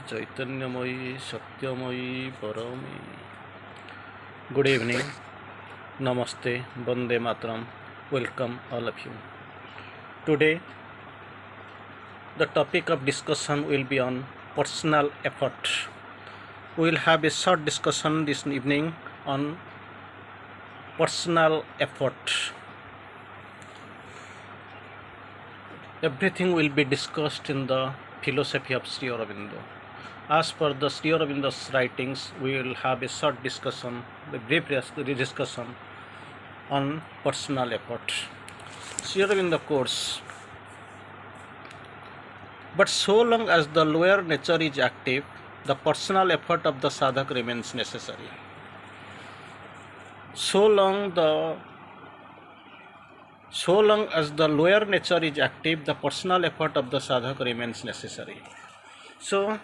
चैतन्यमयी सत्यमयी Parme. Good evening, Namaste, Vande Mataram. Welcome all of you. Today, the topic of discussion will be on personal effort. We will have a short discussion this evening on personal effort. Everything will be discussed in the philosophy of Sri Aurobindo. As per the Sri Aurobindo's writings, we will have a short discussion, a brief discussion on personal effort. Sri Aurobindo quotes, but so long as the lower nature is active, the personal effort of the sadhak remains necessary. So long as the lower nature is active, the personal effort of the sadhak remains necessary. So,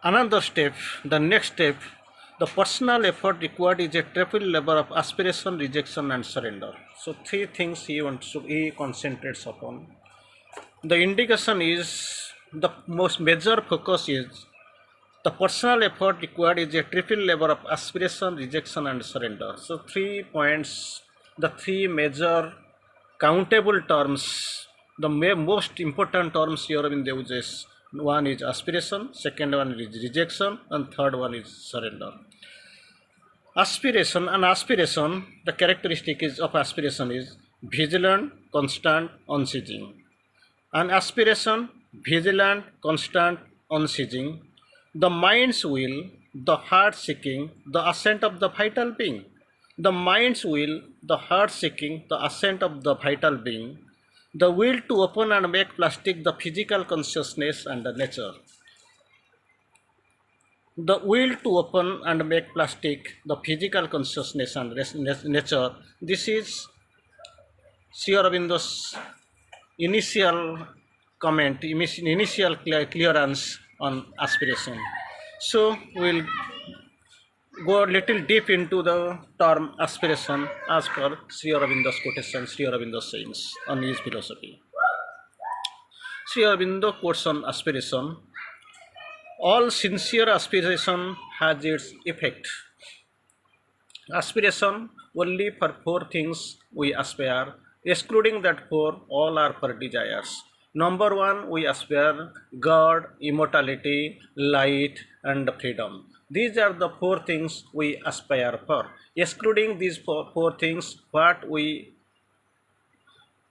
another step, the next step, the personal effort required is a triple labor of aspiration, rejection, and surrender. So, three things he concentrates upon. The indication is, the most major focus is, the personal effort required is a triple labor of aspiration, rejection, and surrender. So, 3 points, the three major countable terms, the most important terms here in the uses. One is aspiration, second one is rejection, and third one is surrender. Aspiration, the characteristic of aspiration is vigilant, constant, unceasing. An aspiration, vigilant, constant, unceasing, the mind's will, the heart seeking, the ascent of the vital being. The mind's will, the heart seeking, the ascent of the vital being, the will to open and make plastic the physical consciousness and the nature. The will to open and make plastic the physical consciousness and nature. This is Sri Aurobindo's initial comment, initial clearance on aspiration. So we'll go a little deep into the term aspiration as per Sri Aurobindo's quotation, Sri Aurobindo's sayings on his philosophy. Sri Aurobindo quotes on aspiration, all sincere aspiration has its effect. Aspiration only for 4 things we aspire, excluding that 4, all are for desires. Number 1, we aspire God, immortality, light, and freedom. These are the 4 things we aspire for. Excluding these four things, what we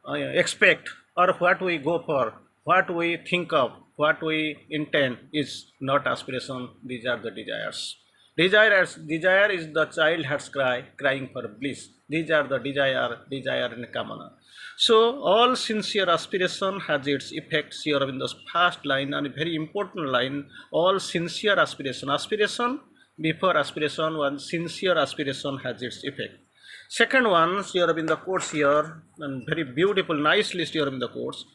expect or what we go for, what we think of, what we intend is not aspiration. These are the desires. Desire is the child heart's cry, crying for bliss. These are the desire and kamana. So all sincere aspiration has its effect. Sri Aurobindo's first line, and a very important line, all sincere aspiration before aspiration, one sincere aspiration has its effect. Second one, Sri Aurobindo quotes here, and very beautiful, nicely Sri Aurobindo quotes,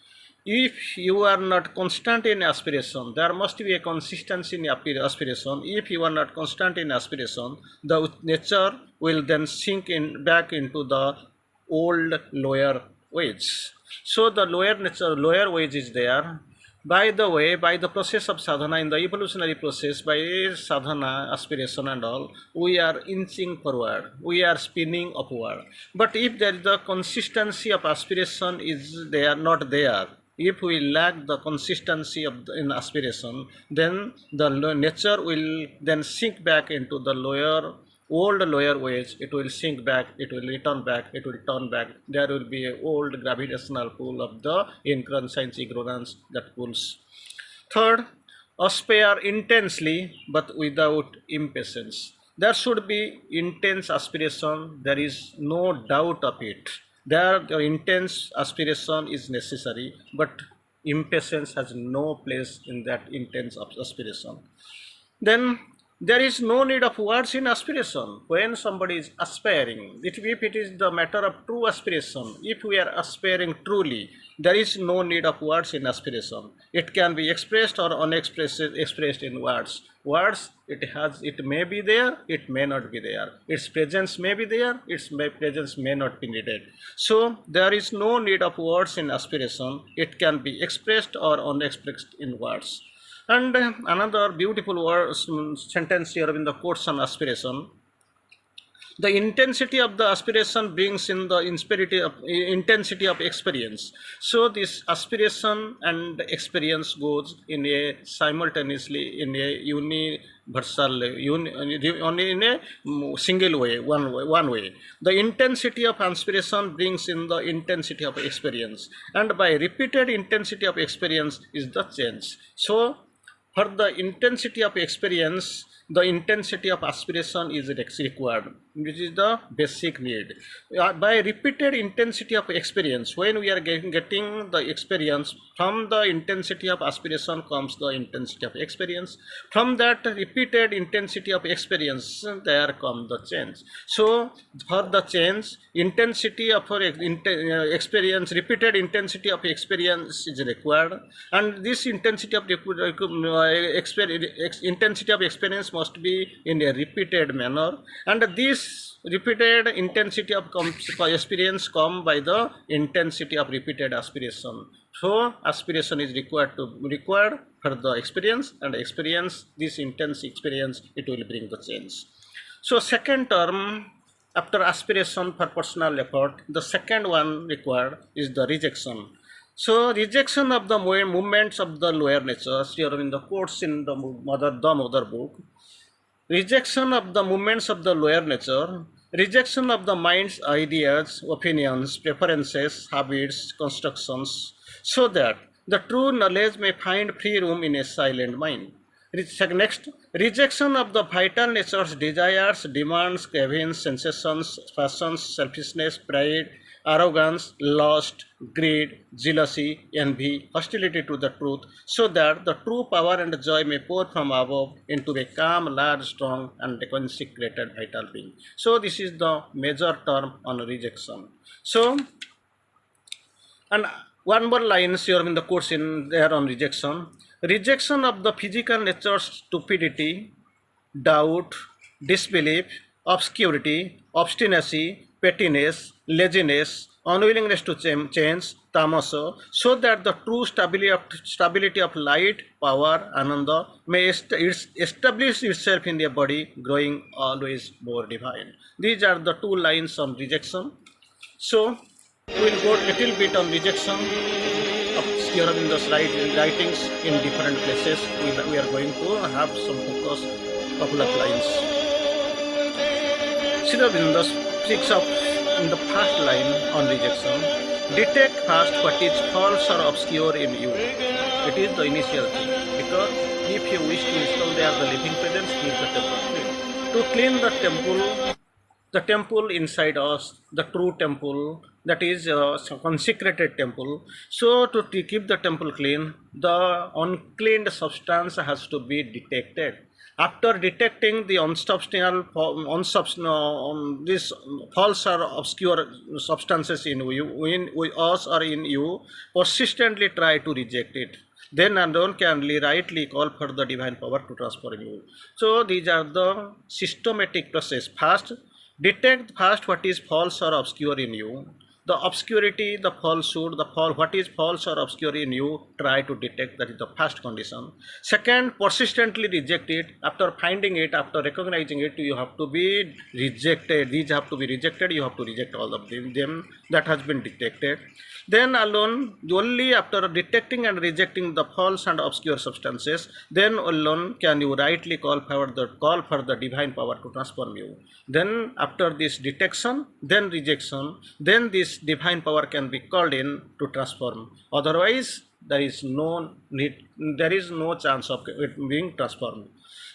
if you are not constant in aspiration, there must be a consistency in aspiration. If you are not constant in aspiration, the nature will then sink back into the old lower ways. So the lower wage is there. By the way, by the process of sadhana, in the evolutionary process, by sadhana, aspiration and all, we are inching forward, we are spinning upward. But if there is the consistency of aspiration is there, not there, if we lack the consistency in aspiration, then the nature will then sink back into the old lower ways. It will sink back, it will return back, it will turn back. There will be an old gravitational pull of the inconscience, ignorance that pulls. Third, aspire intensely but without impatience. There should be intense aspiration, there is no doubt of it. The intense aspiration is necessary, but impatience has no place in that intense aspiration. Then there is no need of words in aspiration. When somebody is aspiring, if it is the matter of true aspiration, if we are aspiring truly, there is no need of words in aspiration. It can be expressed or expressed in words. Words, it may be there, it may not be there. Its presence may be there, its presence may not be needed. So there is no need of words in aspiration. It can be expressed or unexpressed in words. And another beautiful word, sentence here in the quotes on aspiration. The intensity of the aspiration brings in the intensity of experience. So this aspiration and experience goes in a simultaneously in a universal, only in a single way, one way. The intensity of aspiration brings in the intensity of experience, and by repeated intensity of experience is the change. So for the intensity of experience, the intensity of aspiration is required, which is the basic need. By repeated intensity of experience, when we are getting the experience, from the intensity of aspiration comes the intensity of experience. From that repeated intensity of experience, there comes the change. So for the change, intensity of experience, repeated intensity of experience is required, and this intensity of intensity of experience must be in a repeated manner, and this repeated intensity of experience come by the intensity of repeated aspiration. So aspiration is required for the experience, and experience, this intense experience, it will bring the change. So second term, after aspiration for personal effort, the second one required is the rejection. So rejection of the movements of the lower nature, here in the quotes in the mother book. Rejection of the movements of the lower nature, rejection of the mind's ideas, opinions, preferences, habits, constructions, so that the true knowledge may find free room in a silent mind. Next, rejection of the vital nature's desires, demands, cravings, sensations, passions, selfishness, pride, arrogance, lust, greed, jealousy, envy, hostility to the truth, so that the true power and joy may pour from above into a calm, large, strong, and consecrated vital being. So this is the major term on rejection. So, and one more line here in the course in there on rejection. Rejection of the physical nature's stupidity, doubt, disbelief, obscurity, obstinacy, pettiness, laziness, unwillingness to change, tamasa, so that the true stability of light, power, ananda may establish itself in the body, growing always more divine. These are the two lines on rejection. So we will go a little bit on rejection of Sri Aurobindo's writings in different places. We are going to have some focus, couple of lines. Sri Aurobindo speaks of in the first line on rejection, detect first what is false or obscure in you. It is the initial thing, because if you wish to install there the living presence, keep the temple clean. To clean the temple inside us, the true temple, that is a consecrated temple. So to keep the temple clean, the uncleaned substance has to be detected. After detecting the this false or obscure substances in you, in us or in you, persistently try to reject it. Then alone can rightly call for the divine power to transform you. So these are the systematic process. First, detect first what is false or obscure in you. The obscurity, the falsehood, what is false or obscure in you, try to detect. That is the first condition. Second, persistently reject it. After finding it, after recognizing it, you have to be rejected. These have to be rejected. You have to reject all of them that has been detected. Then alone, only after detecting and rejecting the false and obscure substances, then alone can you rightly call for the divine power to transform you. Then after this detection, then rejection, then this divine power can be called in to transform. Otherwise, there is no chance of it being transformed.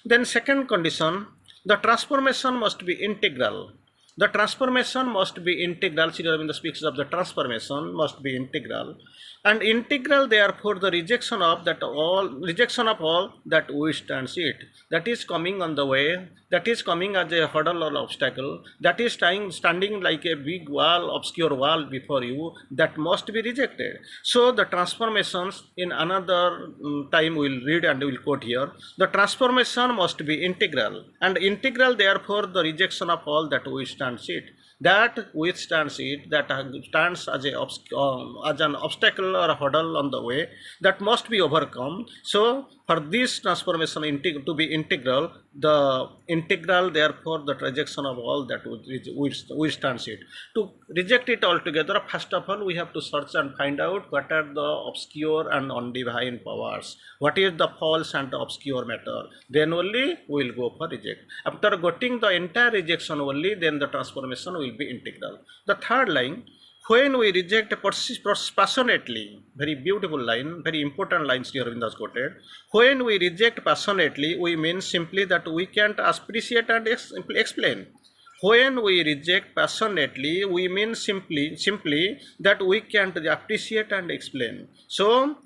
Then second condition, the transformation must be integral. The transformation must be integral. Sri Aurobindo speaks of the transformation must be integral, and integral therefore the rejection of all that withstands it, that is coming on the way, that is coming as a hurdle or obstacle, that is standing like a big wall, obscure wall before you, that must be rejected. So the transformations in another time we will read and we will quote here. The transformation must be integral, and integral therefore the rejection of all that withstands it. That stands as an obstacle or a hurdle on the way, that must be overcome. So For this transformation to be integral, the integral, therefore, the rejection of all that withstands it. To reject it altogether, first of all, we have to search and find out what are the obscure and undivine powers, what is the false and the obscure matter. Then only we will go for reject. After getting the entire rejection only, then the transformation will be integral. The third line, when we reject passionately, very beautiful line, very important line Sri Aurobindo has quoted. When we reject passionately, we mean simply that we can't appreciate and explain. When we reject passionately, we mean simply that we can't appreciate and explain. So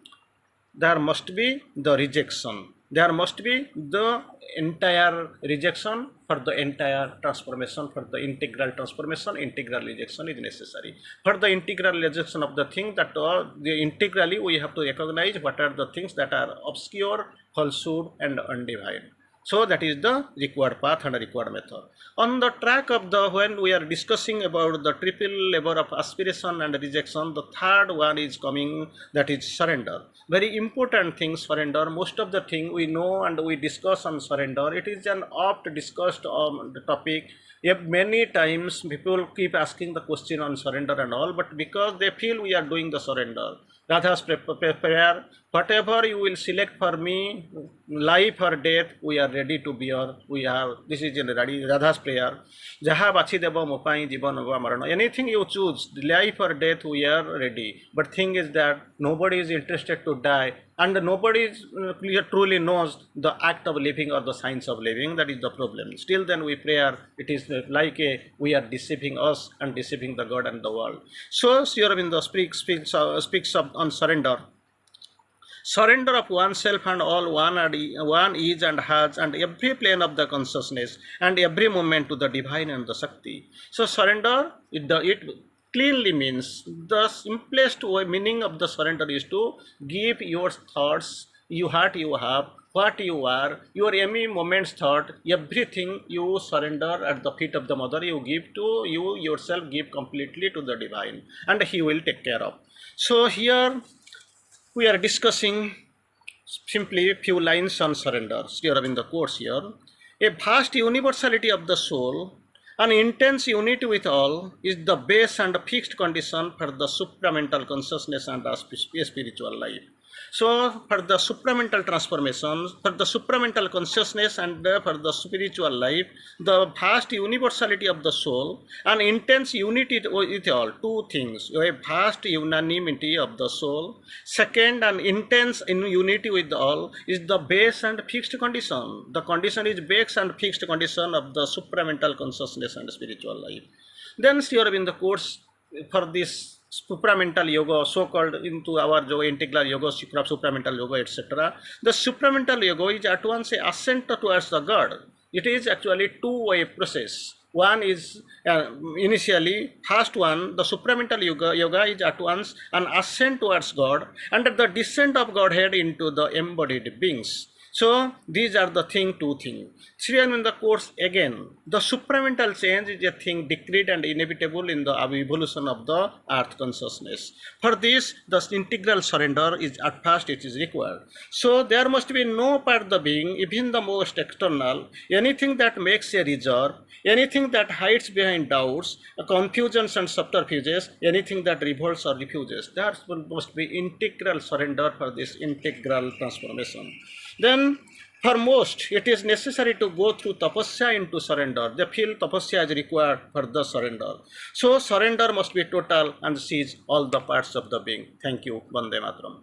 there must be the rejection. There must be the entire rejection for the entire transformation. For the integral transformation, integral rejection is necessary. For the integral rejection of the thing, that the integrally we have to recognize what are the things that are obscure, falsehood and undivine. So that is the required path and required method. On the track of the, when we are discussing about the triple labor of aspiration and rejection, the third one is coming, that is surrender. Very important thing, surrender. Most of the thing we know and we discuss on surrender. It is an oft discussed topic. Many times people keep asking the question on surrender and all, but because they feel we are doing the surrender. Radha's prayer, whatever you will select for me, life or death, we are ready to bear. We are, this is in Radha's prayer. Jaha bachi debo mopai jiban ava marana. Anything you choose, life or death, we are ready. But thing is that nobody is interested to die, and nobody truly knows the act of living or the science of living. That is the problem. Still then we pray, it is like we are deceiving us and deceiving the God and the world. So Sri Aurobindo speaks on surrender. Surrender of oneself and all one is and has, and every plane of the consciousness and every moment to the divine and the Shakti. So surrender, it clearly means, the simplest meaning of the surrender is to give your thoughts, what you have, what you are, your any moment's thought, everything you surrender at the feet of the mother, you give to you yourself, give completely to the divine, and he will take care of. So here we are discussing simply few lines on surrender. Sri Aurobindo quotes here, a vast universality of the soul, an intense unity with all, is the base and fixed condition for the supramental consciousness and spiritual life. So for the supramental transformation, for the supramental consciousness and for the spiritual life, the vast universality of the soul, an intense unity with all, two things, a vast unanimity of the soul. Second, an intense unity with all is the base and fixed condition. The condition is base and fixed condition of the supramental consciousness and spiritual life. Then Sri Aurobindo quotes for this supramental yoga, so-called into our yoga, integral yoga, supramental yoga, etc. The supramental yoga is at once a ascent towards the God. It is actually two-way process. One is initially, first one, the supramental yoga is at once an ascent towards God and the descent of Godhead into the embodied beings. So these are the two things. Sri Aurobindo quotes again, the supramental change is a thing decreed and inevitable in the evolution of the earth consciousnness. For this, the integral surrender is at first it is required. So there must be no part of the being, even the most external, anything that makes a reserve, anything that hides behind doubts, confusions and subterfuges, anything that revolts or refuses. There must be integral surrender for this integral transformation. Then for most, it is necessary to go through tapasya into surrender. They feel tapasya is required for the surrender. So surrender must be total and seize all the parts of the being. Thank you. Vande Mataram.